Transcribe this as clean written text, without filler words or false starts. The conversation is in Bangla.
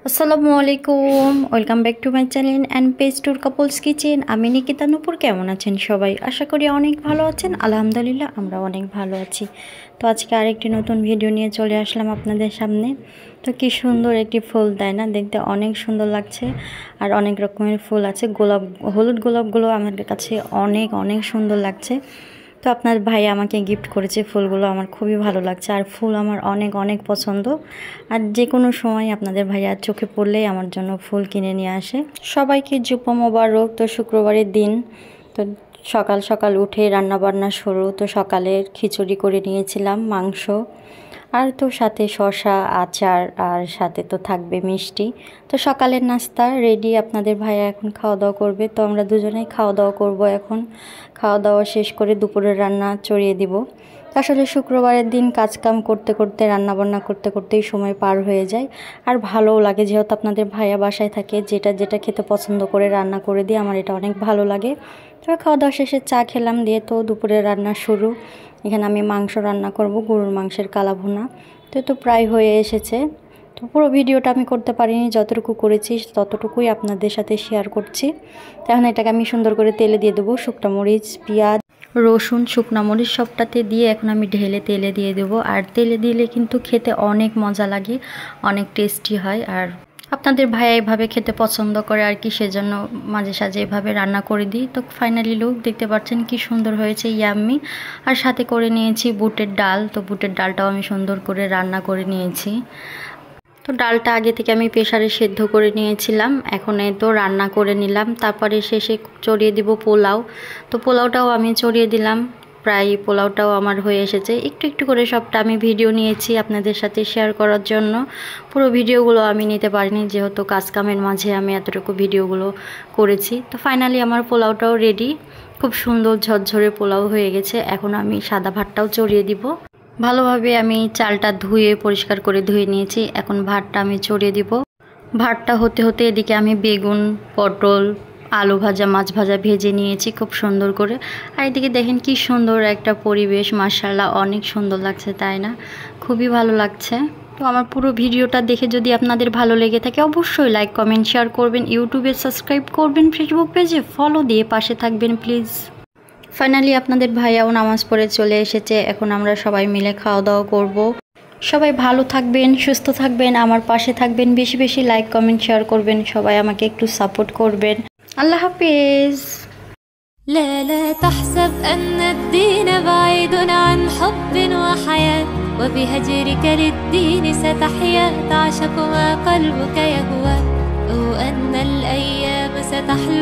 আসসালামু আলাইকুম, welcome back to my channel and page tour couples kitchen. আমি নিকিতা নূপুর। কেমন আছেন সবাই? আশা করি অনেক ভালো আছেন। আলহামদুলিল্লাহ আমরা অনেক ভালো আছি। তো আজকে আরেকটি নতুন ভিডিও নিয়ে চলে আসলাম আপনাদের সামনে। তো কি সুন্দর একটি ফুল, তাই না? দেখতে অনেক সুন্দর লাগছে। আর অনেক রকমের ফুল আছে। হলুদ গোলাপগুলো আমার কাছে অনেক অনেক সুন্দর লাগছে। তো আপনার ভাই আমাকে গিফট করেছে ফুলগুলো, আমার খুবই ভালো লাগছে। আর ফুল আমার অনেক অনেক পছন্দ। আর যে কোনো সময় আপনাদের ভাইয়ার চোখে পড়লেই আমার জন্য ফুল কিনে নিয়ে আসে। সবাইকে জুম্মা মোবারক। তো শুক্রবারের দিন, তো সকাল সকাল উঠে রান্নাবান্না শুরু। তো সকালের খিচুড়ি করে নিয়েছিলাম, মাংস, আর তো সাথে শসা, আচার, আর সাথে তো থাকবে মিষ্টি। তো সকালের নাস্তা রেডি। আপনাদের ভাইয়া এখন খাওয়া দাওয়া করবে। তো আমরা দুজনেই খাওয়া দাওয়া করব এখন। খাওয়া দাওয়া শেষ করে দুপুরের রান্না চড়িয়ে দিব। আসলে শুক্রবারের দিন কাজকাম করতে করতে, রান্নাবান্না করতে করতেই সময় পার হয়ে যায়। আর ভালোও লাগে, যেহেতু আপনাদের ভাইয়া বাসায় থাকে, যেটা যেটা খেতে পছন্দ করে রান্না করে দিয়ে আমার এটা অনেক ভালো লাগে। তো খাওয়া দাওয়া শেষে চা খেলাম, দিয়ে তো দুপুরের রান্না শুরু। এখানে আমি মাংস রান্না করব, গরুর মাংসের কালা ভুনা। তো প্রায় হয়ে এসেছে। তো পুরো ভিডিওটা আমি করতে পারিনি, যতটুকু করেছি ততটুকুই আপনাদের সাথে শেয়ার করছি। তো এখন এটাকে আমি সুন্দর করে তেলে দিয়ে দেবো। শুকনো মরিচ, পেঁয়াজ, রসুন, শুকনো মরিচ সবটাতে দিয়ে এখন আমি ঢেলে তেলে দিয়ে দেবো। আর তেলে দিলে কিন্তু খেতে অনেক মজা লাগে, অনেক টেস্টি হয়। আর আপনাদের ভাইয়া এভাবে খেতে পছন্দ করে আর কি, সেজন্য মাঝে সাঝে এভাবে রান্না করে দিই। তো ফাইনালি লুক দেখতে পাচ্ছেন কি সুন্দর হয়েছে, ইয়াম্মি। আর সাথে করে নিয়েছি বুটের ডাল। তো বুটের ডালটাও আমি সুন্দর করে রান্না করে নিয়েছি। তো ডালটা আগে থেকে আমি প্রেসারে সেদ্ধ করে নিয়েছিলাম, এখন এই তো রান্না করে নিলাম। তারপরে শেষে চড়িয়ে দিব পোলাও। তো পোলাওটাও আমি চড়িয়ে দিলাম। প্রায় পোলাওটাও আমার হয়ে এসেছে। একটু একটু করে সবটা আমি ভিডিও নিয়েছি আপনাদের সাথে শেয়ার করার জন্য। পুরো ভিডিওগুলো আমি নিতে পারিনি, যেহেতু কাজকামের মাঝে আমি এতটুকু ভিডিওগুলো করেছি। তো ফাইনালি আমার পোলাওটাও রেডি। খুব সুন্দর ঝরঝরে পোলাও হয়ে গেছে। এখন আমি সাদা ভাতটাও চড়িয়ে দিব। ভালোভাবে আমি চালটা ধুয়ে পরিষ্কার করে ধুয়ে নিয়েছি। এখন ভাতটা আমি চড়িয়ে দিব। ভাতটা হতে হতে এদিকে আমি বেগুন, পটল, আলু ভাজা, মাছ ভাজা ভেজে নিয়েছি খুব সুন্দর করে। আর এদিকে দেখেন কি সুন্দর একটা পরিবেশ, মাশাআল্লাহ অনেক সুন্দর লাগছে, তাই না? খুবই ভালো লাগছে। তো আমার পুরো ভিডিওটা দেখে যদি আপনাদের ভালো লেগে থাকে অবশ্যই লাইক, কমেন্ট, শেয়ার করবেন। ইউটিউবে সাবস্ক্রাইব করবেন, ফেসবুক পেজে ফলো দিয়ে পাশে থাকবেন প্লিজ। ফাইনালি আপনাদের ভাইয়াও নামাজ পড়ে চলে এসেছে। এখন আমরা সবাই মিলে খাওয়া দাওয়া করব। সবাই ভালো থাকবেন, সুস্থ থাকবেন, আমার পাশে থাকবেন, বেশি বেশি লাইক, কমেন্ট, শেয়ার করবেন। সবাই আমাকে একটু সাপোর্ট করবেন। আল্লাহ হাফেজ। لا لا تحسب أن الدين بعيد عن حب وحياة، وبهجرك للدين ستحيا، تعشق ما قلبك يهوى، أو أن الأيام ستحلو.